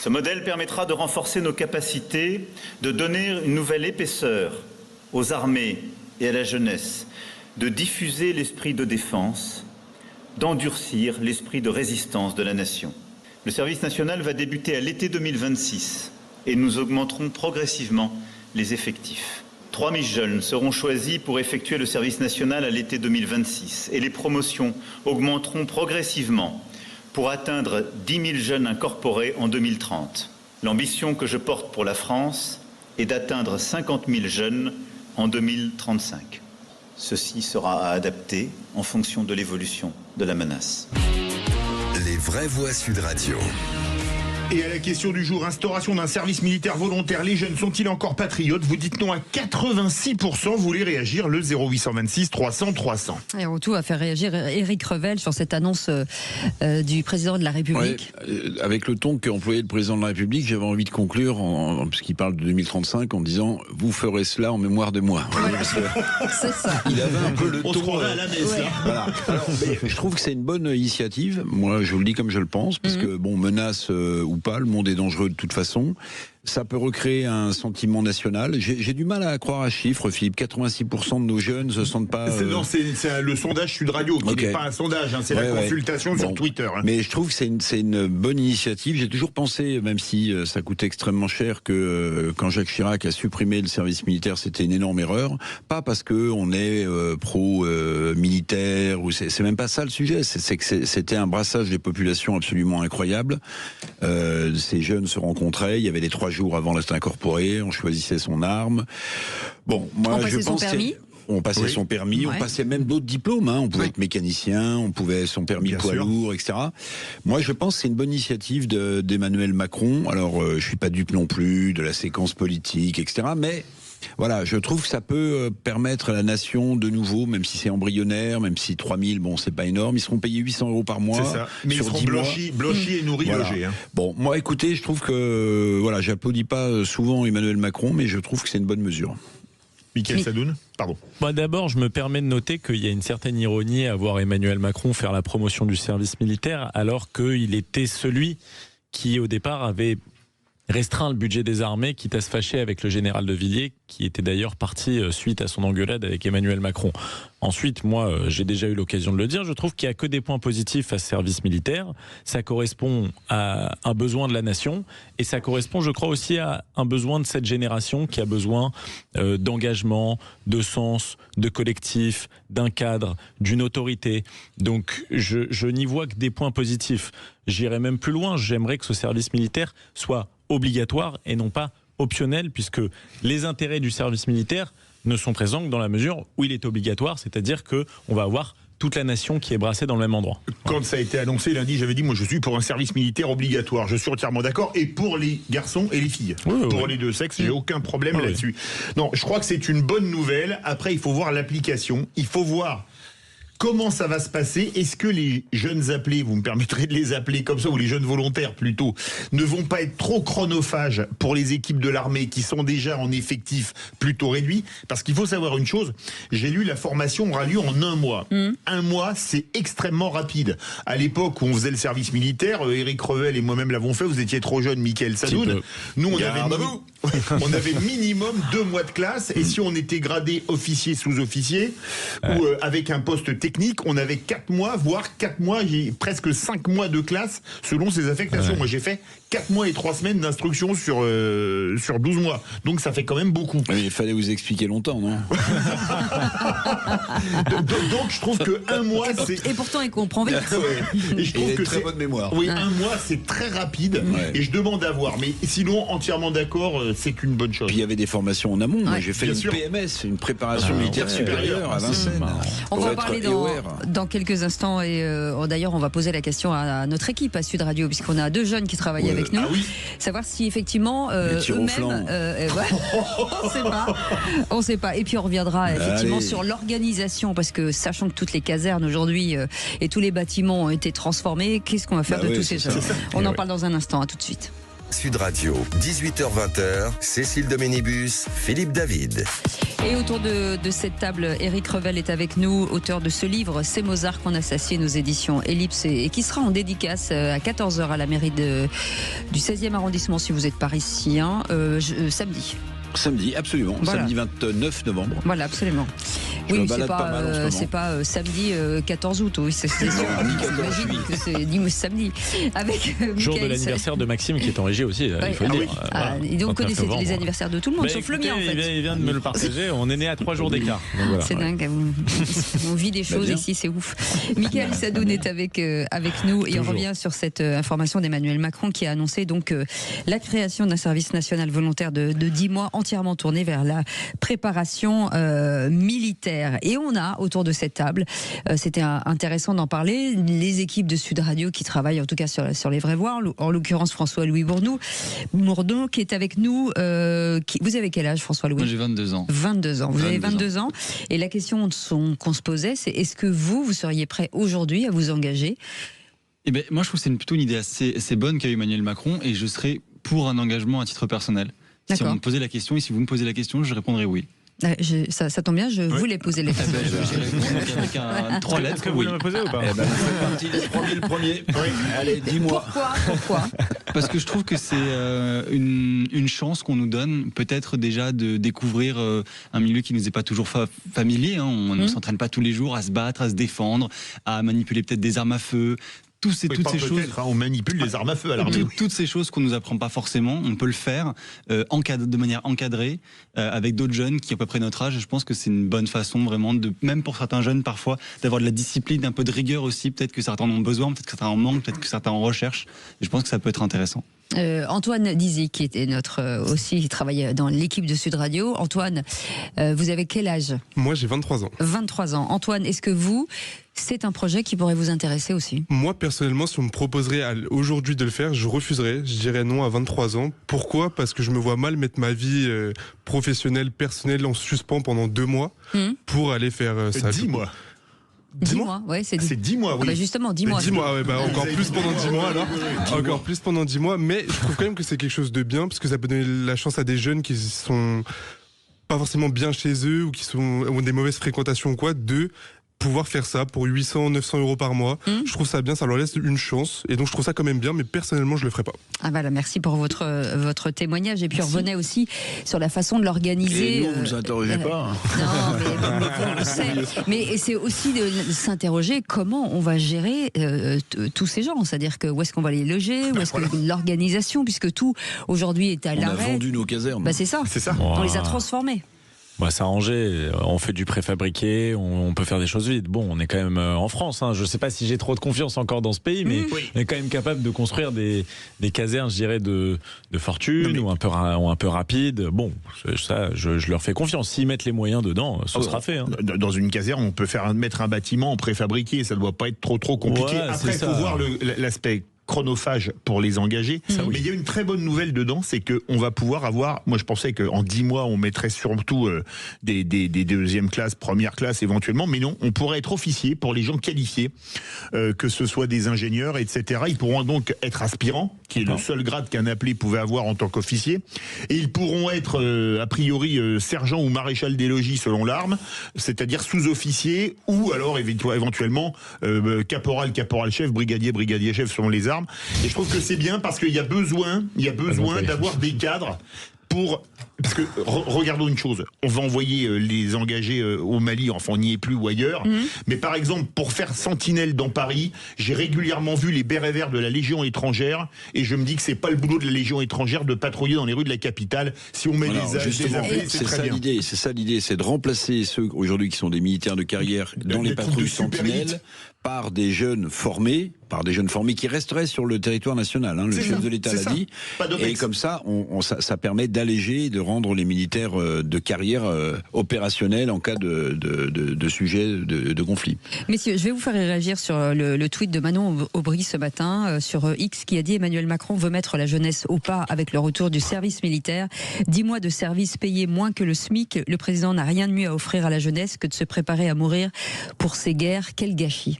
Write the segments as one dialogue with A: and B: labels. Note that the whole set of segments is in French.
A: Ce modèle permettra de renforcer nos capacités, de donner une nouvelle épaisseur aux armées et à la jeunesse, de diffuser l'esprit de défense, d'endurcir l'esprit de résistance de la nation. Le service national va débuter à l'été 2026 et nous augmenterons progressivement les effectifs. 3000 jeunes seront choisis pour effectuer le service national à l'été 2026 et les promotions augmenteront progressivement pour atteindre 10 000 jeunes incorporés en 2030. L'ambition que je porte pour la France est d'atteindre 50 000 jeunes en 2035. Ceci sera à adapter en fonction de l'évolution de la menace.
B: Les vraies voix Sud Radio.
C: Et à la question du jour, instauration d'un service militaire volontaire, les jeunes sont-ils encore patriotes? Vous dites non à 86%, vous voulez réagir, le 0826 300 300.
D: Et en tout, va faire réagir Éric Revel sur cette annonce du président de la République.
E: Ouais, avec le ton qu'a employé le président de la République, j'avais envie de conclure, puisqu'il parle de 2035, en disant « Vous ferez cela en mémoire de moi ».
D: Voilà. C'est ça.
E: Il avait un peu le ton...
C: On se croirait à la messe,
D: ouais.
C: là.
E: Voilà. Alors, je trouve que c'est une bonne initiative. Moi, je vous le dis comme je le pense, parce que, bon, menace ou pas, le monde est dangereux de toute façon. Ça peut recréer un sentiment national. J'ai du mal à croire à ce chiffre, Philippe. 86% de nos jeunes ne se sentent pas...
C: Non, c'est le sondage Sud Radio, qui n'est pas un sondage, hein, c'est la consultation sur Twitter. Hein.
E: Mais je trouve que c'est une bonne initiative. J'ai toujours pensé, même si ça coûte extrêmement cher, que quand Jacques Chirac a supprimé le service militaire, c'était une énorme erreur. Pas parce qu'on est pro-militaire, ou c'est même pas ça le sujet. C'est que c'était un brassage des populations absolument incroyable. Ces jeunes se rencontraient, il y avait les 3 jours avant d'être incorporé, on choisissait son arme. Bon, moi je pense on passait son permis, on passait même d'autres diplômes. Hein. On pouvait être mécanicien, on pouvait son permis poids lourd, etc. Moi, je pense que c'est une bonne initiative d'Emmanuel Macron. Alors, je suis pas dupe non plus de la séquence politique, etc. Mais voilà, je trouve que ça peut permettre à la nation de nouveau, même si c'est embryonnaire, même si 3000, bon, c'est pas énorme, ils seront payés 800 € par mois.
C: C'est ça. Mais
E: sur
C: ils seront blochis et nourris, logés. Hein.
E: Bon, moi, écoutez, je trouve que, voilà, j'applaudis pas souvent Emmanuel Macron, mais je trouve que c'est une bonne mesure.
C: Mickaël Sadoun, pardon.
F: Moi, d'abord, je me permets de noter qu'il y a une certaine ironie à voir Emmanuel Macron faire la promotion du service militaire, alors qu'il était celui qui, au départ, avait restreint le budget des armées, quitte à se fâcher avec le général de Villiers, qui était d'ailleurs parti suite à son engueulade avec Emmanuel Macron. Ensuite, moi, j'ai déjà eu l'occasion de le dire, je trouve qu'il n'y a que des points positifs à ce service militaire. Ça correspond à un besoin de la nation, et ça correspond, je crois, aussi à un besoin de cette génération qui a besoin d'engagement, de sens, de collectif, d'un cadre, d'une autorité. Donc, je n'y vois que des points positifs. J'irai même plus loin, j'aimerais que ce service militaire soit obligatoire et non pas optionnel, puisque les intérêts du service militaire ne sont présents que dans la mesure où il est obligatoire, c'est-à-dire qu'on va avoir toute la nation qui est brassée dans le même endroit.
C: Quand ça a été annoncé lundi, j'avais dit, moi je suis pour un service militaire obligatoire, je suis entièrement d'accord, et pour les garçons et les filles, pour les deux sexes, j'ai aucun problème là-dessus. Non, je crois que c'est une bonne nouvelle. Après, il faut voir l'application, il faut voir comment ça va se passer. Est-ce que les jeunes appelés, vous me permettrez de les appeler comme ça, ou les jeunes volontaires plutôt, ne vont pas être trop chronophages pour les équipes de l'armée qui sont déjà en effectif plutôt réduit? Parce qu'il faut savoir une chose, j'ai lu, la formation aura lieu en 1 mois. 1 mois, c'est extrêmement rapide. À l'époque où on faisait le service militaire, Éric Revel et moi-même l'avons fait, vous étiez trop jeune, Mickaël Sadoun. Nous, on avait minimum 2 mois de classe, et si on était gradé officier, sous-officier, ou avec un poste technique, on avait 4 mois, voire 4 mois, presque 5 mois de classe selon ses affectations. Moi, j'ai fait 4 mois et 3 semaines d'instruction sur 12 mois. Donc, ça fait quand même beaucoup.
E: Mais il fallait vous expliquer longtemps, non?
C: Donc, je trouve que 1 mois, c'est...
D: Et pourtant, il comprend vite.
C: Et je trouve que
E: très bonne mémoire.
C: Oui, 1 mois, c'est très rapide. Et je demande à voir. Mais sinon, entièrement d'accord, c'est une bonne chose.
E: Puis il y avait des formations en amont. Moi, j'ai fait une PMS, une préparation militaire supérieure à Vincennes.
D: On va en parler dans quelques instants, et d'ailleurs on va poser la question à notre équipe à Sud Radio, puisqu'on a 2 jeunes qui travaillent avec nous, savoir si effectivement eux-mêmes on sait pas, et puis on reviendra effectivement sur l'organisation, parce que sachant que toutes les casernes aujourd'hui et tous les bâtiments ont été transformés, qu'est-ce qu'on va faire de tous ces jeunes? On en parle dans un instant, à tout de suite.
B: Sud Radio, 18h-20h, Cécile Doménibus, Philippe David.
D: Et autour de cette table, Éric Revel est avec nous, auteur de ce livre, C'est Mozart qu'on assassine aux éditions Ellipse et qui sera en dédicace à 14h à la mairie du 16e arrondissement si vous êtes parisien, samedi.
E: Samedi, absolument. Voilà. Samedi 29 novembre.
D: Voilà, absolument. Oui, c'est pas samedi 14 août, oui, c'est sûr. J'imagine que c'est samedi. Avec
F: jour de l'anniversaire de Maxime qui est en régie aussi, il faut le dire.
D: Et donc, vous connaissez les anniversaires de tout le monde, sauf le mien en fait.
F: Il vient de me le partager, on est né à 3 jours d'écart. Voilà.
D: C'est dingue, on vit des choses ici, c'est ouf. Michaël Sadoun est avec nous et on revient sur cette information d'Emmanuel Macron qui a annoncé donc la création d'un service national volontaire de 10 mois entièrement tourné vers la préparation militaire. Et on a autour de cette table, c'était intéressant d'en parler, les équipes de Sud Radio qui travaillent en tout cas sur les vraies voix, en l'occurrence François-Louis Bourneau qui est avec nous. Vous avez quel âge, François-Louis ?
G: Moi j'ai 22 ans.
D: 22 ans. Vous avez 22 ans. Et la question qu'on se posait, c'est est-ce que vous seriez prêt aujourd'hui à vous engager ?
G: Eh ben, moi je trouve que c'est plutôt une idée assez bonne qu'a Emmanuel Macron et je serais pour un engagement à titre personnel. Si on me posait la question et si vous me posez la question, je répondrais oui.
D: Ça tombe bien, je voulais poser les questions.
G: Je réponds avec un 3 lettres.
F: Est-ce que vous voulez me poser ou pas ?
E: C'est parti, le premier. Oui. Allez, dis-moi.
D: Pourquoi ?
G: Parce que je trouve que c'est une chance qu'on nous donne, peut-être déjà de découvrir un milieu qui nous est pas toujours familier. On ne s'entraîne pas tous les jours à se battre, à se défendre, à manipuler peut-être des armes à feu. Toutes ces choses,
C: on manipule les armes à feu à l'armée.
G: Toutes ces choses qu'on nous apprend pas forcément, on peut le faire de manière encadrée avec d'autres jeunes qui ont à peu près notre âge. Je pense que c'est une bonne façon vraiment même pour certains jeunes parfois, d'avoir de la discipline, un peu de rigueur aussi. Peut-être que certains en ont besoin, peut-être que certains en manquent, peut-être que certains en recherchent. Et je pense que ça peut être intéressant.
D: Antoine Dizy, qui était qui travaille dans l'équipe de Sud Radio. Antoine, vous avez quel âge ?
H: Moi, j'ai 23 ans.
D: 23 ans. Antoine, est-ce que c'est un projet qui pourrait vous intéresser aussi ?
H: Moi, personnellement, si on me proposerait aujourd'hui de le faire, je refuserais. Je dirais non à 23 ans. Pourquoi ? Parce que je me vois mal mettre ma vie professionnelle, personnelle en suspens pendant 2 mois pour aller faire ça.
C: 10 mois.
D: 10 mois, ouais, c'est
C: 10 mois, oui.
D: Ah bah justement, 10 mois.
H: 10 mois, ouais, encore plus pendant 10 mois alors. Encore plus pendant 10 mois, mais je trouve quand même que c'est quelque chose de bien, parce que ça peut donner la chance à des jeunes qui sont pas forcément bien chez eux, ou qui ont des mauvaises fréquentations ou quoi, de pouvoir faire ça pour 800, 900 euros par mois. Je trouve ça bien, ça leur laisse une chance. Et donc je trouve ça quand même bien, mais personnellement je le ferai pas.
D: Ah voilà, merci pour votre témoignage. Et puis on revenait aussi sur la façon de l'organiser.
E: Et nous, vous ne nous interrogez pas.
D: Non, mais on le sait. Mais c'est aussi de s'interroger comment on va gérer tous ces gens. C'est-à-dire que où est-ce qu'on va les loger, où est-ce que l'organisation, puisque tout aujourd'hui est à l'arrêt.
E: On a vendu nos casernes.
D: Bah c'est ça. On les a transformés.
F: On va s'arranger, on fait du préfabriqué, on peut faire des choses vite. Bon, on est quand même en France, je ne sais pas si j'ai trop de confiance encore dans ce pays, mais on est quand même capable de construire des casernes, je dirais, de fortune ou un peu rapide. Bon, ça, je leur fais confiance. S'ils mettent les moyens dedans, ce sera fait.
C: Dans une caserne, on peut mettre un bâtiment préfabriqué, ça ne doit pas être trop compliqué. Après, il faut voir l'aspect chronophage pour les engager. Mais il y a une très bonne nouvelle dedans, c'est qu'on va pouvoir avoir, moi je pensais qu'en 10 mois on mettrait surtout des deuxième classe, première classe éventuellement, mais non, on pourrait être officier pour les gens qualifiés, que ce soit des ingénieurs, etc. Ils pourront donc être aspirants, qui est le seul grade qu'un appelé pouvait avoir en tant qu'officier, et ils pourront être a priori sergent ou maréchal des logis selon l'arme, c'est-à-dire sous-officier ou alors éventuellement caporal-chef, brigadier-chef selon les armes. Et je trouve que c'est bien parce qu'il y a besoin d'avoir des cadres parce que regardons une chose, on va envoyer les engagés au Mali, enfin on n'y est plus ou ailleurs, mais par exemple pour faire sentinelle dans Paris, j'ai régulièrement vu les bérets verts de la Légion étrangère et je me dis que c'est pas le boulot de la Légion étrangère de patrouiller dans les rues de la capitale. Si on met des appelés, c'est très bien.
E: C'est ça l'idée, c'est de remplacer ceux aujourd'hui qui sont des militaires de carrière dans les patrouilles sentinelles par des jeunes formés qui resteraient sur le territoire national. Le chef de l'État l'a dit. Et comme ça, ça permet d'alléger, de rendre les militaires de carrière opérationnels en cas de sujet de conflit.
D: Messieurs, je vais vous faire réagir sur le tweet de Manon Aubry ce matin sur X qui a dit Emmanuel Macron veut mettre la jeunesse au pas avec le retour du service militaire. 10 mois de service payé moins que le SMIC. Le président n'a rien de mieux à offrir à la jeunesse que de se préparer à mourir pour ces guerres. Quel gâchis.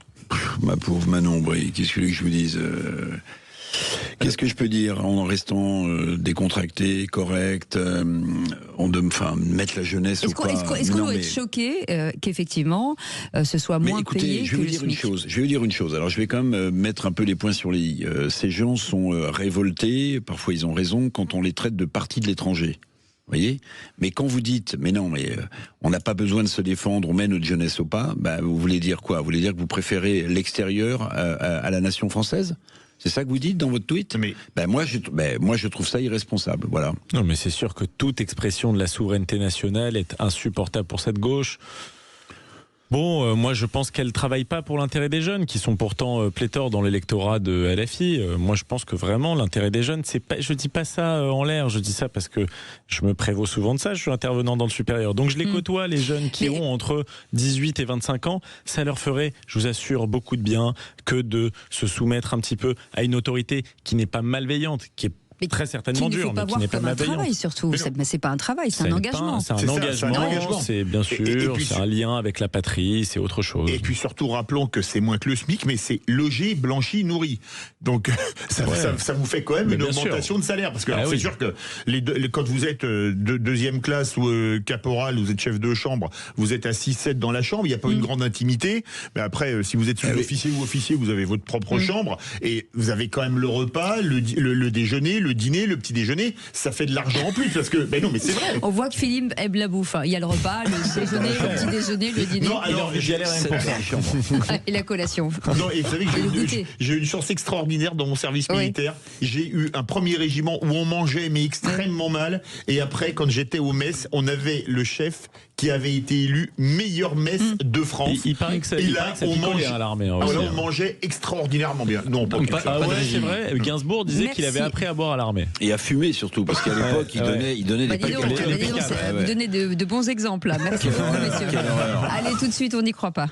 E: Ma pauvre Manon Aubry, qu'est-ce que je vous dise Qu'est-ce que je peux dire en restant décontracté, correct, mettre la jeunesse au pas.
D: Est-ce qu'on doit être choqué qu'effectivement ce soit moins payé que le SMIC ?
E: Je vais vous dire une chose. Alors je vais quand même mettre un peu les points sur les i. Ces gens sont révoltés, parfois ils ont raison, quand on les traite de partis de l'étranger. Vous voyez ? Mais quand vous dites, on n'a pas besoin de se défendre, on met notre jeunesse au pas, vous voulez dire quoi ? Vous voulez dire que vous préférez l'extérieur à la nation française ? C'est ça que vous dites dans votre tweet ? Moi, je trouve ça irresponsable. Voilà.
F: Non, mais c'est sûr que toute expression de la souveraineté nationale est insupportable pour cette gauche. Bon, moi je pense qu'elle ne travaille pas pour l'intérêt des jeunes, qui sont pourtant pléthores dans l'électorat de LFI. Moi je pense que vraiment l'intérêt des jeunes, c'est pas, je dis pas ça en l'air, je dis ça parce que je me prévaux souvent de ça, je suis intervenant dans le supérieur. Donc je les côtoie, les jeunes qui ont entre 18 et 25 ans, ça leur ferait, je vous assure, beaucoup de bien que de se soumettre un petit peu à une autorité qui n'est pas malveillante, qui est très certainement dur, mais qui n'est pas malveillant.
D: C'est un travail surtout, c'est pas un travail, c'est un engagement.
F: C'est un engagement, c'est bien sûr, c'est un lien avec la patrie, c'est autre chose.
C: Et puis surtout, rappelons que c'est moins que le SMIC, mais c'est logé, blanchi, nourri. Donc ça vous fait quand même une augmentation de salaire. Parce que c'est sûr que quand vous êtes deuxième classe ou caporal, vous êtes chef de chambre, vous êtes à 6-7 dans la chambre, il n'y a pas une grande intimité. Mais après, si vous êtes sous-officier ou officier, vous avez votre propre chambre, et vous avez quand même le repas, le déjeuner, le dîner, le petit déjeuner, ça fait de l'argent en plus parce que non mais c'est vrai.
D: On voit que Philippe aime la bouffe. Il y a le repas, le déjeuner, le petit déjeuner, le dîner.
C: Non, alors j'y allais rien pour ça.
D: Et la collation.
C: Non, et vous savez que j'ai eu une chance extraordinaire dans mon service militaire. J'ai eu un premier régiment où on mangeait mais extrêmement mal, et après quand j'étais au mess, on avait le chef qui avait été élu meilleure messe de France.
F: Il paraît que ça, on mangeait à l'armée.
C: On mangeait extraordinairement bien. Non, pas
F: c'est vrai. Gainsbourg disait qu'il avait appris à boire à l'armée.
E: Et à fumer surtout, parce qu'à l'époque, il donnait des paquets.
D: Vous donnez de bons exemples là. Merci beaucoup, messieurs. Allez, tout de suite, on n'y croit pas.